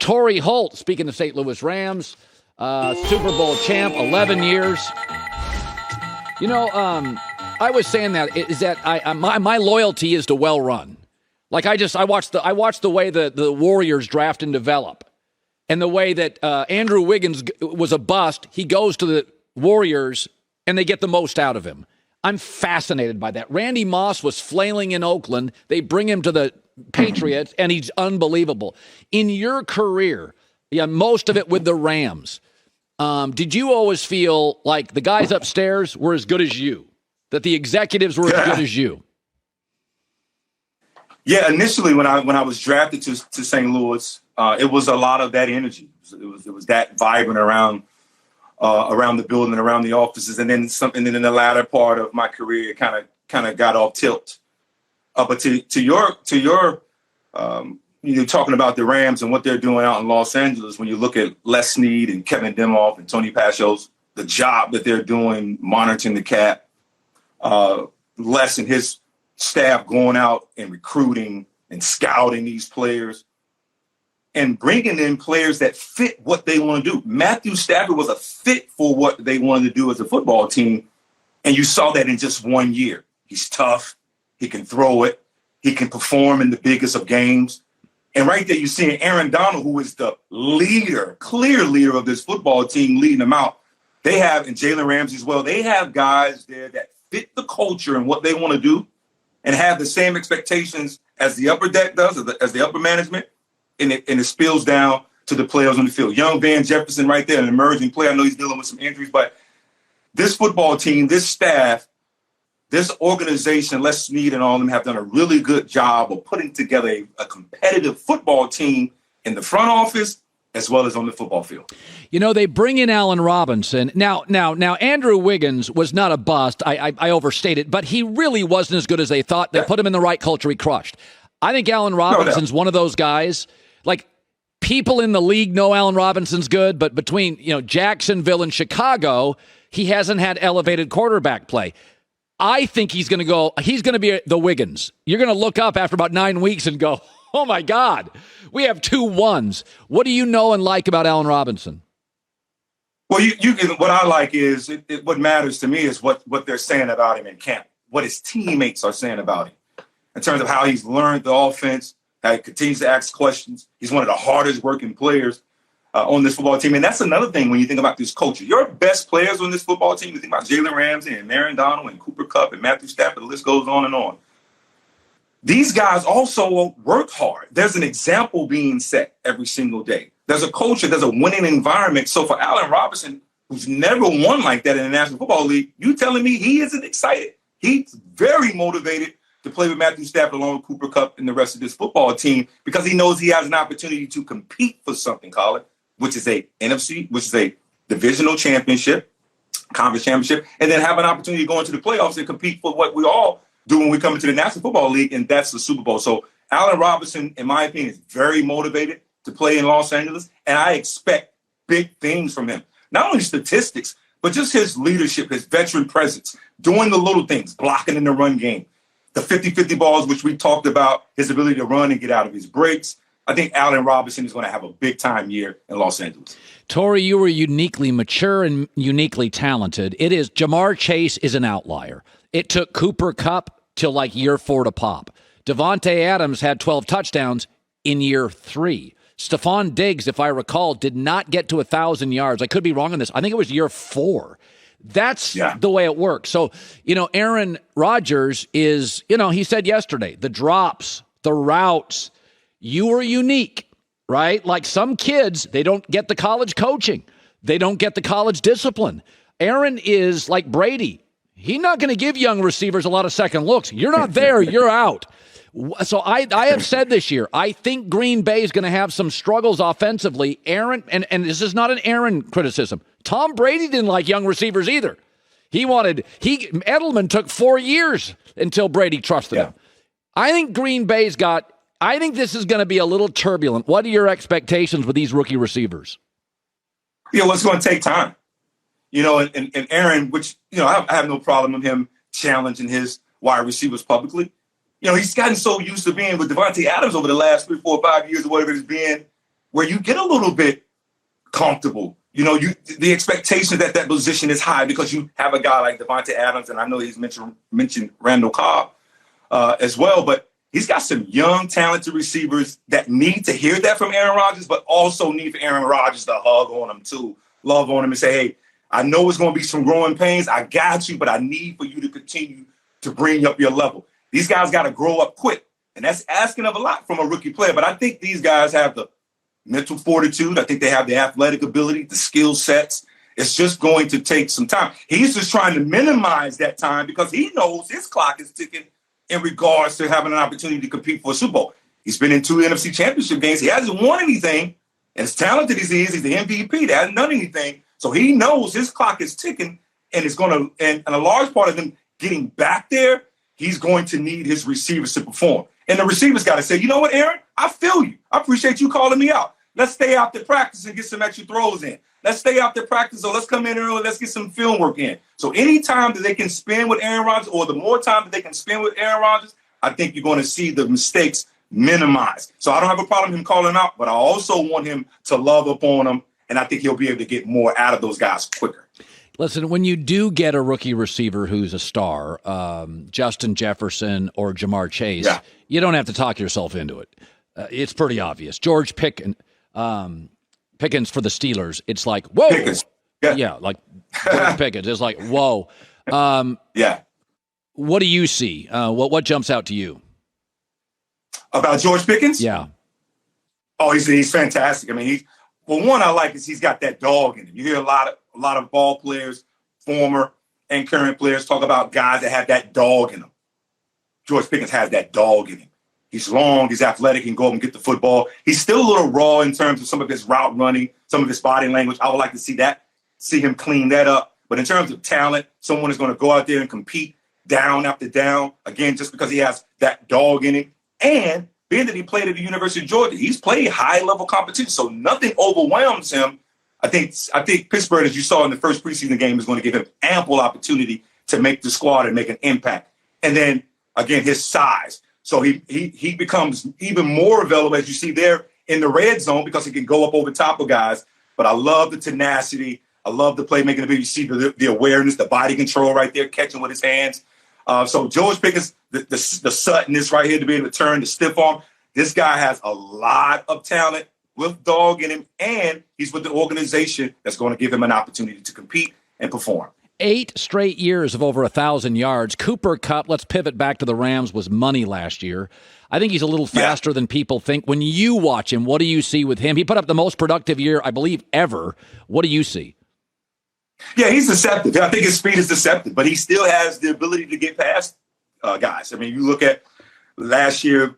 Torry Holt, speaking of St. Louis Rams, Super Bowl champ, 11 years. I was saying my loyalty is to well run. Like I watched the way the Warriors draft and develop, and the way that Andrew Wiggins was a bust. He goes to the Warriors and they get the most out of him. I'm fascinated by that. Randy Moss was flailing in Oakland. They bring him to the Patriots, and he's unbelievable. In your career, most of it with the Rams, did you always feel like the guys upstairs were as good as you? That the executives were as good as you? Yeah, initially when I was drafted to St. Louis, it was a lot of that energy. It was that vibrant around the building, around the offices, and then something. And in the latter part of my career, it kind of got off tilt. But to your talking about the Rams and what they're doing out in Los Angeles, when you look at Les Snead and Kevin Demoff and Tony Paschal's, the job that they're doing monitoring the cap, Les and his staff going out and recruiting and scouting these players and bringing in players that fit what they want to do. Matthew Stafford was a fit for what they wanted to do as a football team, and you saw that in just 1 year. He's tough. He can throw it. He can perform in the biggest of games. And right there, you're seeing Aaron Donald, who is the leader, clear leader of this football team, leading them out. They have, and Jalen Ramsey as well, they have guys there that fit the culture and what they want to do and have the same expectations as the upper deck does, as the upper management, and it spills down to the players on the field. Young Van Jefferson right there, an emerging player. I know he's dealing with some injuries, but this football team, this staff, this organization, Les Snead and all of them have done a really good job of putting together a competitive football team in the front office as well as on the football field. They bring in Allen Robinson. Now, Andrew Wiggins was not a bust. I overstated, but he really wasn't as good as they thought. They put him in the right culture. He crushed. I think Allen Robinson's one of those guys. Like, people in the league know Allen Robinson's good, but between Jacksonville and Chicago, he hasn't had elevated quarterback play. I think he's going to be the Wiggins. You're going to look up after about 9 weeks and go, oh, my God, we have 2 1s. What do you know and like about Allen Robinson? Well, what I like is what matters to me is what they're saying about him in camp, what his teammates are saying about him in terms of how he's learned the offense, how he continues to ask questions. He's one of the hardest working players on this football team. And that's another thing when you think about this culture. Your best players on this football team, you think about Jalen Ramsey and Aaron Donald and Cooper Kupp and Matthew Stafford, the list goes on and on. These guys also work hard. There's an example being set every single day. There's a culture, there's a winning environment. So for Allen Robinson, who's never won like that in the National Football League, you telling me he isn't excited? He's very motivated to play with Matthew Stafford along with Cooper Kupp and the rest of this football team because he knows he has an opportunity to compete for something, Colin, which is a NFC, which is a divisional championship, conference championship, and then have an opportunity to go into the playoffs and compete for what we all do when we come into the National Football League, and that's the Super Bowl. So Allen Robinson, in my opinion, is very motivated to play in Los Angeles, and I expect big things from him. Not only statistics, but just his leadership, his veteran presence, doing the little things, blocking in the run game, the 50-50 balls, which we talked about, his ability to run and get out of his breaks. I think Allen Robinson is going to have a big-time year in Los Angeles. Torry, you were uniquely mature and uniquely talented. Jamar Chase is an outlier. It took Cooper Kupp till like year 4 to pop. Devontae Adams had 12 touchdowns in year 3. Stephon Diggs, if I recall, did not get to 1,000 yards. I could be wrong on this. I think it was year 4. That's the way it works. So, Aaron Rodgers is, he said yesterday, the drops, the routes, you were unique, right? Like some kids, they don't get the college coaching. They don't get the college discipline. Aaron is like Brady. He's not going to give young receivers a lot of second looks. You're not there, you're out. So I have said this year, I think Green Bay is going to have some struggles offensively. Aaron, and this is not an Aaron criticism. Tom Brady didn't like young receivers either. Edelman took 4 years until Brady trusted him. I think I think this is going to be a little turbulent. What are your expectations with these rookie receivers? Well, it's going to take time. And Aaron, which, I have no problem with him challenging his wide receivers publicly. He's gotten so used to being with Devontae Adams over the last 3, 4, 5 years or whatever it's been, where you get a little bit comfortable. You know, the expectation that position is high because you have a guy like Davante Adams, and I know he's mentioned Randall Cobb as well, but he's got some young, talented receivers that need to hear that from Aaron Rodgers, but also need for Aaron Rodgers to hug on him too, love on him and say, hey, I know it's going to be some growing pains. I got you, but I need for you to continue to bring up your level. These guys got to grow up quick, and that's asking of a lot from a rookie player. But I think these guys have the mental fortitude. I think they have the athletic ability, the skill sets. It's just going to take some time. He's just trying to minimize that time because he knows his clock is ticking in regards to having an opportunity to compete for a Super Bowl. He's been in 2 NFC championship games. He hasn't won anything. And as talented as he is, he's the MVP. He hasn't done anything. So he knows his clock is ticking, and it's going to, and a large part of him getting back there, he's going to need his receivers to perform. And the receivers got to say, you know what, Aaron? I feel you. I appreciate you calling me out. Let's stay out there practice and get some extra throws in. Let's stay out there practice, or let's come in early. Let's get some film work in. So any time that they can spend with Aaron Rodgers, or the more time that they can spend with Aaron Rodgers, I think you're going to see the mistakes minimized. So I don't have a problem with him calling out, but I also want him to love up on them, and I think he'll be able to get more out of those guys quicker. Listen, when you do get a rookie receiver who's a star, Justin Jefferson or Jamar Chase, you don't have to talk yourself into it. It's pretty obvious. George Pickens for the Steelers, it's like, whoa. Pickens. Yeah, like George Pickens. It's like, whoa. What do you see? What jumps out to you? About George Pickens? Yeah. Oh, he's fantastic. I mean, one I like is he's got that dog in him. You hear a lot of ball players, former and current players, talk about guys that have that dog in them. George Pickens has that dog in him. He's long, he's athletic, he can go up and get the football. He's still a little raw in terms of some of his route running, some of his body language. I would like to see him clean that up. But in terms of talent, someone is going to go out there and compete down after down, again, just because he has that dog in him. And being that he played at the University of Georgia, he's played high-level competition, so nothing overwhelms him. I think Pittsburgh, as you saw in the first preseason game, is going to give him ample opportunity to make the squad and make an impact. And then, again, his size. So he becomes even more available, as you see there, in the red zone because he can go up over top of guys. But I love the tenacity. I love the playmaking ability. You see the awareness, the body control right there, catching with his hands. So George Pickens, the suddenness right here to be able to turn the stiff arm. This guy has a lot of talent with dog in him, and he's with the organization that's going to give him an opportunity to compete and perform. 8 straight years of over 1,000 yards. Cooper Kupp, let's pivot back to the Rams, was money last year. I think he's a little faster than people think. When you watch him, what do you see with him? He put up the most productive year, I believe, ever. What do you see? Yeah, he's deceptive. I think his speed is deceptive, but he still has the ability to get past guys. I mean, you look at last year,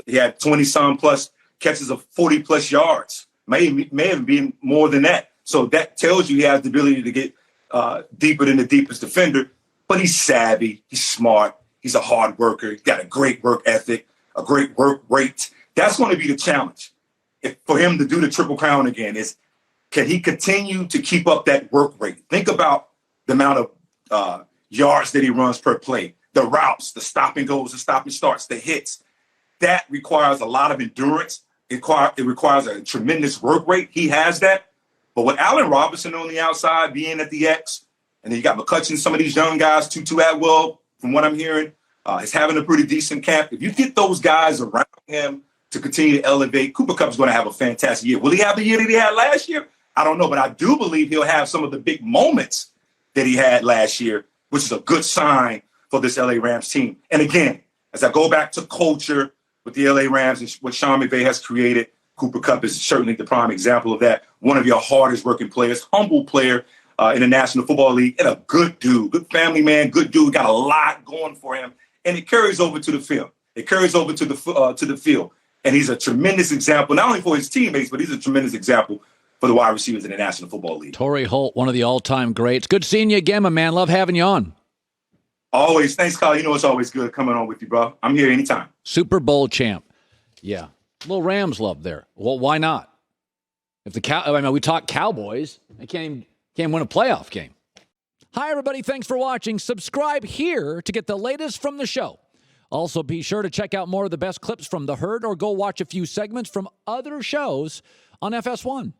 he had 20-some plus catches of 40-plus yards. May have been more than that. So that tells you he has the ability to get deeper than the deepest defender, but he's savvy, he's smart, he's a hard worker, he's got a great work ethic, a great work rate. That's going to be the challenge for him to do the Triple Crown again is, can he continue to keep up that work rate? Think about the amount of yards that he runs per play, the routes, the stop and goes, the stop and starts, the hits. That requires a lot of endurance. It requires a tremendous work rate. He has that. But with Allen Robinson on the outside, being at the X, and then you got McCutcheon, some of these young guys, Tutu Atwell, from what I'm hearing, is having a pretty decent camp. If you get those guys around him to continue to elevate, Cooper Kupp is going to have a fantastic year. Will he have the year that he had last year? I don't know, but I do believe he'll have some of the big moments that he had last year, which is a good sign for this LA Rams team. And again, as I go back to culture with the LA Rams and what Sean McVay has created, Cooper Kupp is certainly the prime example of that. One of your hardest working players, humble player in the National Football League, and a good dude, good family man, good dude, got a lot going for him. And it carries over to the field. It carries over to the field. And he's a tremendous example, not only for his teammates, but he's a tremendous example for the wide receivers in the National Football League. Torry Holt, one of the all-time greats. Good seeing you again, my man. Love having you on. Always. Thanks, Colin. You know it's always good coming on with you, bro. I'm here anytime. Super Bowl champ. Yeah. Little Rams love there. Well, why not? If we talk Cowboys, they can't win a playoff game. Hi, everybody. Thanks for watching. Subscribe here to get the latest from the show. Also, be sure to check out more of the best clips from The Herd or go watch a few segments from other shows on FS1.